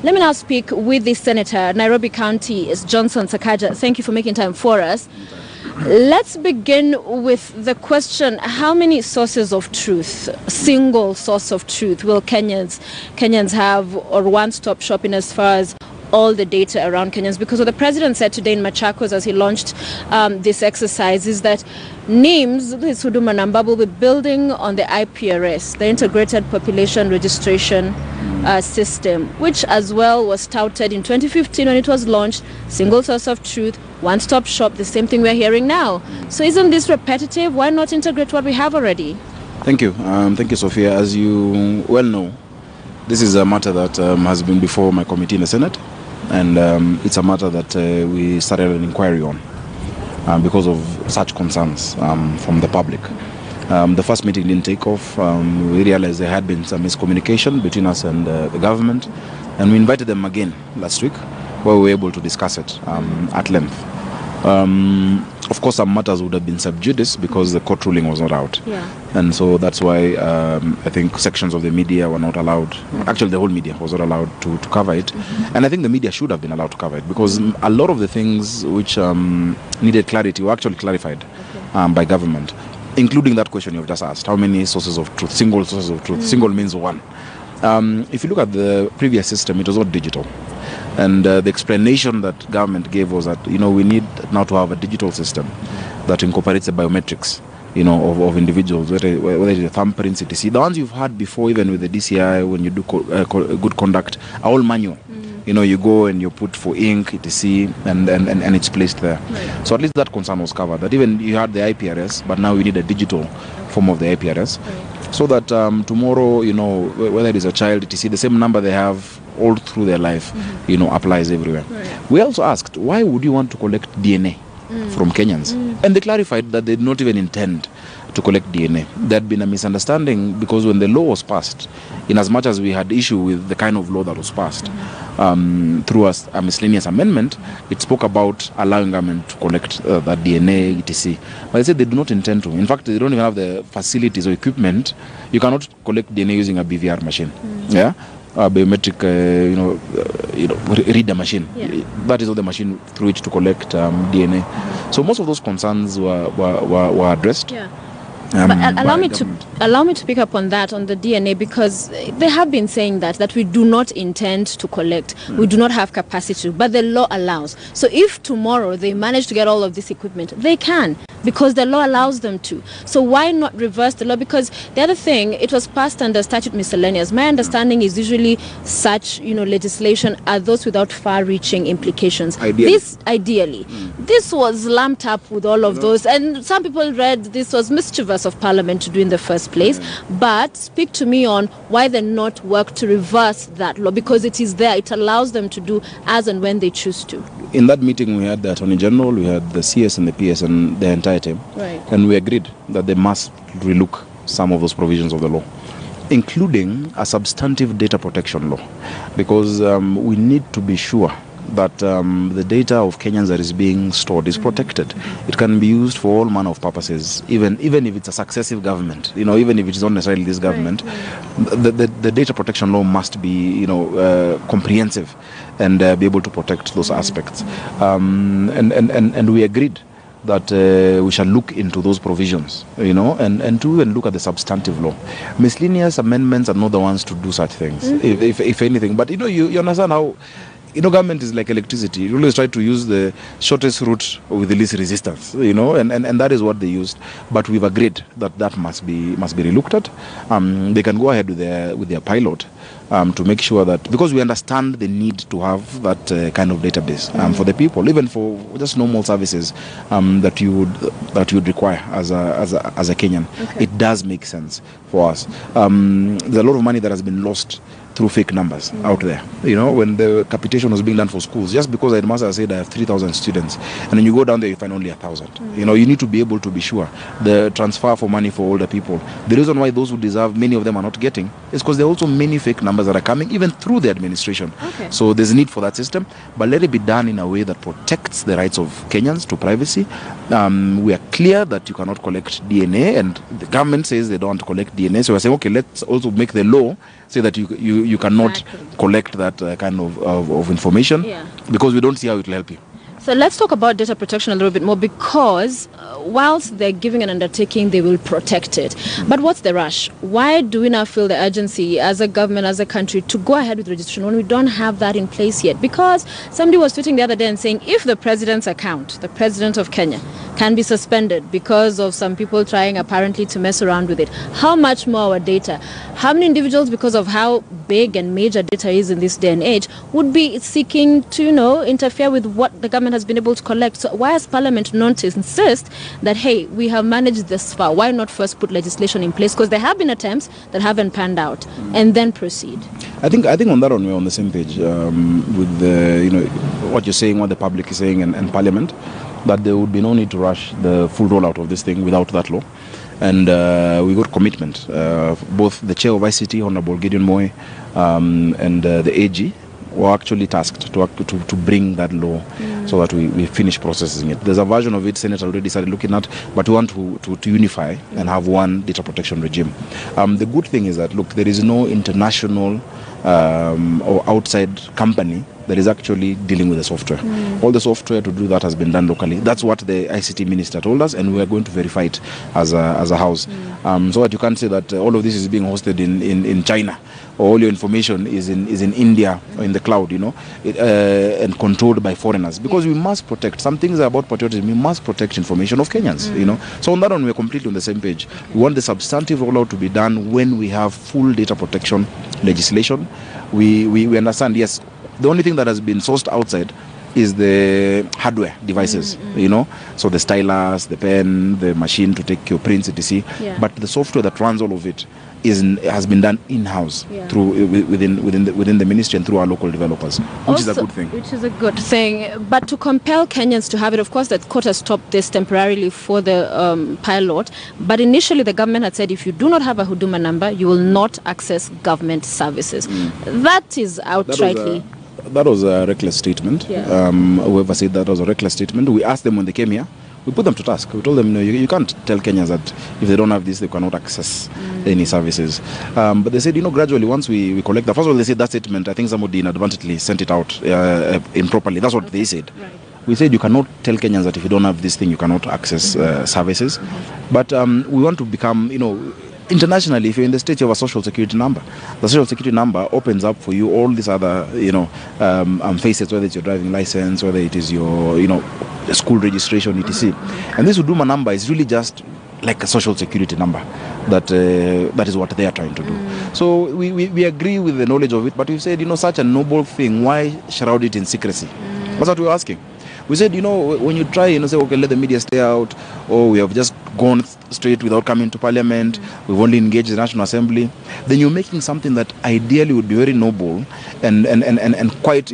Let me now speak with the Senator, Nairobi County, is Johnson Sakaja. Thank you for making time for us. Let's begin with the question, how many sources of truth, single source of truth, will Kenyans have, or one-stop shopping as far as all the data around Kenyans? Because what the president said today in Machakos as he launched this exercise is that NIMS, this Huduma Numba, will be building on the IPRS, the Integrated Population Registration System, which as well was touted in 2015 when it was launched. Single source of truth, one-stop shop, the same thing we're hearing now. So isn't this repetitive? Why not integrate what we have already? Thank you. Thank you, Sophia. As you well know, this is a matter that has been before my committee in the Senate, and it's a matter that we started an inquiry on because of such concerns from the public. The first meeting didn't take off. We realized there had been some miscommunication between us and the government, and we invited them again last week, where we were able to discuss it at length. Of course, some matters would have been sub judice because the court ruling was not out. Yeah. And so that's why I think sections of the media were not allowed. Actually, the whole media was not allowed to cover it. And I think the media should have been allowed to cover it because a lot of the things which needed clarity were actually clarified by government, including that question you've just asked. How many sources of truth? Single sources of truth. Single means one. If you look at the previous system, it was not digital. And the explanation that government gave was that, we need now to have a digital system that incorporates the biometrics, of individuals, whether it's the thumbprints, etc. The ones you've had before, even with the DCI, when you do good conduct, are all manual. You go and you put for ink, etc., and it's placed there. Right. So at least that concern was covered. That even you had the IPRS, but now you need a digital form of the IPRS. Right. So that tomorrow, whether it is a child, etc., the same number they have all through their life, applies everywhere. Right. We also asked, why would you want to collect DNA from Kenyans? And they clarified that they did not even intend to collect DNA. There had been a misunderstanding because when the law was passed, in as much as we had issue with the kind of law that was passed through a miscellaneous amendment, it spoke about allowing government to collect that DNA, etc. But they said they do not intend to. In fact, they don't even have the facilities or equipment. You cannot collect DNA using a BVR machine. Yeah. Biometric, reader machine. Yeah. That is not the machine through which to collect DNA. So most of those concerns were addressed. Yeah. But allow me to pick up on that, on the DNA, because they have been saying that we do not intend to collect, we do not have capacity, but the law allows. So if tomorrow they manage to get all of this equipment, they can, because the law allows them to. So why not reverse the law? Because the other thing, it was passed under statute miscellaneous. My understanding is usually such, legislation are those without far-reaching implications. Ideally. This was lumped up with all of those, and some people read this was mischievous of Parliament to do in the first place. But speak to me on why they not work to reverse that law, because it is there. It allows them to do as and when they choose to. In that meeting, we had the Attorney General, we had the CS and the PS and the entire team. Right. And we agreed that they must relook some of those provisions of the law, including a substantive data protection law, because we need to be sure that the data of Kenyans that is being stored is protected. It can be used for all manner of purposes, even if it's a successive government, even if it's not necessarily this government. The data protection law must be, comprehensive and be able to protect those aspects. And we agreed that we shall look into those provisions, and to even look at the substantive law. Miscellaneous amendments are not the ones to do such things, if anything. But, you understand how, government is like electricity. You always try to use the shortest route with the least resistance, and that is what they used. But we've agreed that must be relooked at. They can go ahead with their pilot to make sure that, because we understand the need to have that kind of database for the people, even for just normal services that you would require as a Kenyan. Okay. It does make sense for us. There's a lot of money that has been lost through fake numbers out there. When the capitation was being done for schools, just because the headmaster said I have 3,000 students, and then you go down there, you find only 1,000. You need to be able to be sure. The transfer for money for older people, the reason why those who deserve, many of them are not getting, is because there are also many fake numbers that are coming, even through the administration. Okay. So there's a need for that system, but let it be done in a way that protects the rights of Kenyans to privacy. We are clear that you cannot collect DNA, and the government says they don't want to collect DNA. So we're saying, okay, let's also make the law say that you you cannot collect that kind of information because we don't see how it will help you. So let's talk about data protection a little bit more, because whilst they're giving an undertaking, they will protect it. But what's the rush? Why do we now feel the urgency as a government, as a country, to go ahead with registration when we don't have that in place yet? Because somebody was tweeting the other day and saying, if the president's account, the president of Kenya, can be suspended because of some people trying apparently to mess around with it, how much more our data? How many individuals, because of how big and major data is in this day and age, would be seeking to, interfere with what the government has been able to collect? So why has Parliament not insist that, hey, we have managed this far, why not first put legislation in place? Because there have been attempts that haven't panned out, and then proceed. I think on that one we're on the same page with the, what you're saying, what the public is saying, and Parliament, that there would be no need to rush the full rollout of this thing without that law. And we got commitment. Both the chair of ICT, Honorable Gideon Moy, and the AG were actually tasked to bring that law so that we finish processing it. There's a version of it Senate already started looking at, but we want to unify and have one data protection regime. The good thing is that, look, there is no international or outside company that is actually dealing with the software. All the software to do that has been done locally. That's what the ICT minister told us, and we are going to verify it as a house. So that you can't say that all of this is being hosted in China, or all your information is in India or in the cloud, and controlled by foreigners. Because we must protect. Some things are about patriotism. We must protect information of Kenyans, So on that one, we're completely on the same page. We want the substantive rollout to be done when we have full data protection legislation. We understand, yes, the only thing that has been sourced outside is the hardware devices, so the stylus, the pen, the machine to take your prints, etc. But the software that runs all of it has been done in-house through within the ministry and through our local developers, which is a good thing. Which is a good thing. But to compel Kenyans to have it, of course, the court has stopped this temporarily for the pilot. But initially, the government had said if you do not have a Huduma number, you will not access government services. That is outrightly. That was a reckless statement. Whoever said that was a reckless statement. We asked them when they came here. We put them to task. We told them, you can't tell Kenyans that if they don't have this, they cannot access any services. But they said, gradually, once we collect that. First of all, they said that statement, I think somebody inadvertently sent it out improperly. That's what they said. Right. We said you cannot tell Kenyans that if you don't have this thing, you cannot access services. But we want to become, internationally, if you're in the state, you have a social security number. The social security number opens up for you all these other, facets, whether it's your driving license, whether it is your, school registration, etc. And this Huduma number is really just like a social security number. That is what they are trying to do. So we agree with the knowledge of it, but we've said, such a noble thing, why shroud it in secrecy? That's what we're asking. We said, when you try, say, okay, let the media stay out, or we have just gone straight without coming to Parliament, we've only engaged the National Assembly, then you're making something that ideally would be very noble and quite,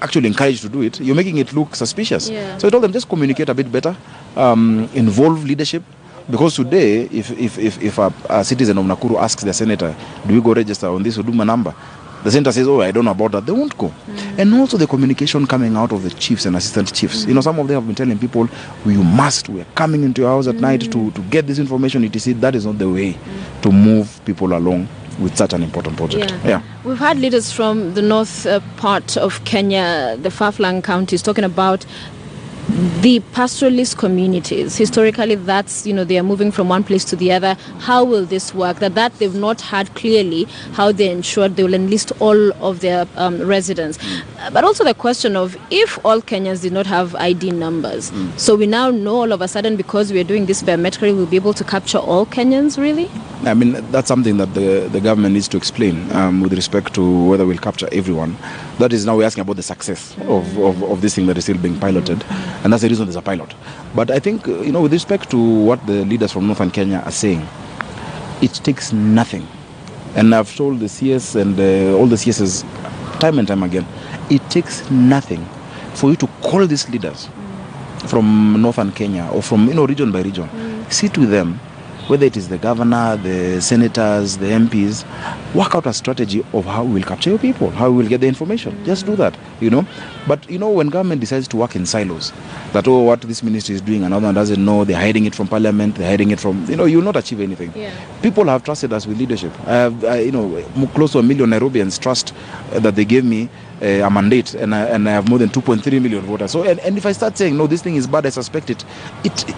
actually encouraged to do it. You're making it look suspicious. So I told them, just communicate a bit better, involve leadership. Because today, if a citizen of Nakuru asks their senator, do we go register on this Huduma number? The senator says, I don't know about that. They won't go. And also the communication coming out of the chiefs and assistant chiefs. Some of them have been telling people, we are coming into your house at night to get this information. etc. That is not the way to move people along with such an important project. We've had leaders from the north part of Kenya, the far-flung counties, talking about the pastoralist communities. Historically, that's, they are moving from one place to the other. How will this work? That they've not had clearly how they ensured they will enlist all of their residents. But also the question of if all Kenyans did not have ID numbers. So we now know all of a sudden, because we are doing this biometrically, we'll be able to capture all Kenyans, really? I mean, that's something that the government needs to explain with respect to whether we'll capture everyone. That is, now we're asking about the success of this thing that is still being piloted. And that's the reason there's a pilot. But I think, with respect to what the leaders from Northern Kenya are saying, it takes nothing. And I've told the CS and all the CSs time and time again, it takes nothing for you to call these leaders from Northern Kenya or from, region by region, sit with them, whether it is the governor, the senators, the MPs, work out a strategy of how we will capture your people, how we will get the information. Just do that, But, when government decides to work in silos, that, what this ministry is doing, another one doesn't know, they're hiding it from parliament, they're hiding it from, you will not achieve anything. Yeah. People have trusted us with leadership. I have, close to 1 million Nairobians trust that they gave me a mandate, and I have more than 2.3 million voters. So, and if I start saying, no, this thing is bad, I suspect it,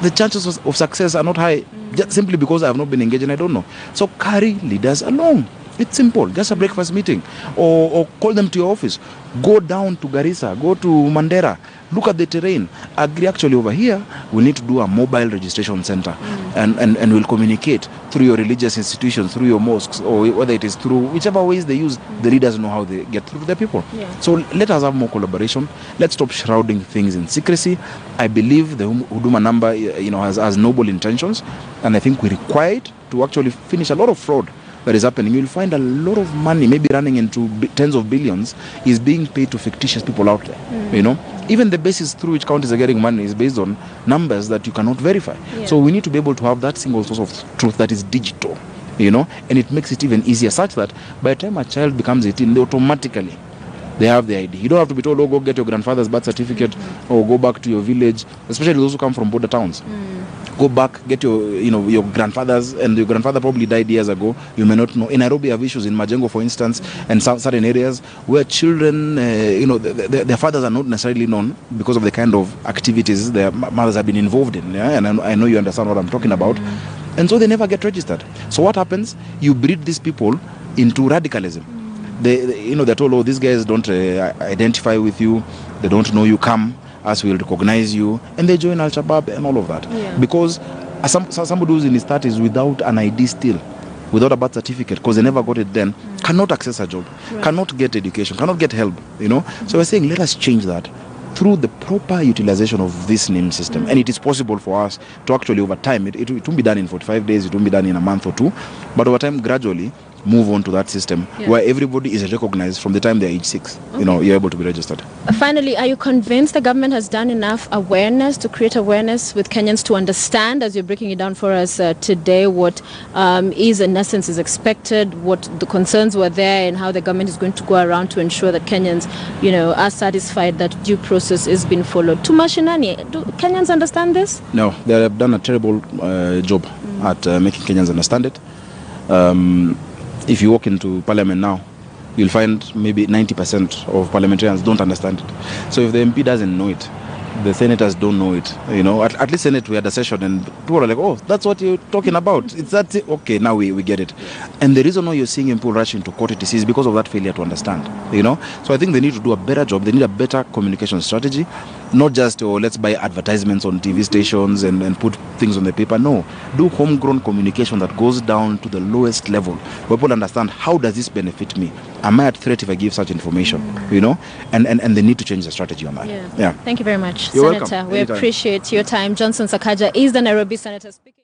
the chances of success are not high, just simply because I have not been engaged and I don't know. So carry leaders along. It's simple, just a breakfast meeting, or call them to your office. Go down to Garissa, go to Mandera, look at the terrain. Agree, actually over here, we need to do a mobile registration center, and we'll communicate through your religious institutions, through your mosques, or whether it is through whichever ways they use. The leaders know how they get through to their people. Yeah. So let us have more collaboration. Let's stop shrouding things in secrecy. I believe the Huduma Numba, has noble intentions, and I think we require it to actually finish a lot of fraud that is happening. You'll find a lot of money, maybe running into tens of billions, is being paid to fictitious people out there. Even the basis through which counties are getting money is based on numbers that you cannot verify. Yeah. So we need to be able to have that single source of truth that is digital, and it makes it even easier, such that by the time a child becomes 18, they have the ID. You don't have to be told, go get your grandfather's birth certificate, or go back to your village, especially those who come from border towns. Go back, get your grandfather's, and your grandfather probably died years ago. You may not know. In Nairobi, you have issues in Majengo, for instance, and certain areas where children, their fathers are not necessarily known because of the kind of activities their mothers have been involved in. Yeah? And I know you understand what I'm talking about. And so they never get registered. So what happens? You breed these people into radicalism. They're told, these guys don't identify with you. They don't know you come. Us will recognize you, and they join Al-Shabaab and all of that. Yeah. Because somebody who's in his 30s without an ID still, without a birth certificate, because they never got it then, cannot access a job, cannot get education, cannot get help, So we're saying, let us change that through the proper utilization of this name system. And it is possible for us to actually, over time, it won't be done in 45 days, it won't be done in a month or two, but over time, gradually, move on to that system where everybody is recognized from the time they're age 6. Okay. You're able to be registered. Finally, are you convinced the government has done enough awareness to create awareness with Kenyans to understand, as you're breaking it down for us today, what is in essence is expected, what the concerns were there, and how the government is going to go around to ensure that Kenyans, are satisfied that due process is being followed? To Mashinani, do Kenyans understand this? No, they have done a terrible job at making Kenyans understand it. If you walk into parliament now, you'll find maybe 90% of parliamentarians don't understand it. So if the MP doesn't know it, the senators don't know it. At least Senate, we had a session and people are like, oh, that's what you're talking about. It's that, okay, now we get it. And the reason why you're seeing people rushing to court is because of that failure to understand, So I think they need to do a better job. They need a better communication strategy, not just, let's buy advertisements on TV stations and put things on the paper. No, do homegrown communication that goes down to the lowest level, where people understand, how does this benefit me? Am I at threat if I give such information? And they need to change the strategy on that. Yeah. Thank you very much, You're Senator. welcome. We appreciate your time. Johnson Sakaja is the Nairobi Senator speaking.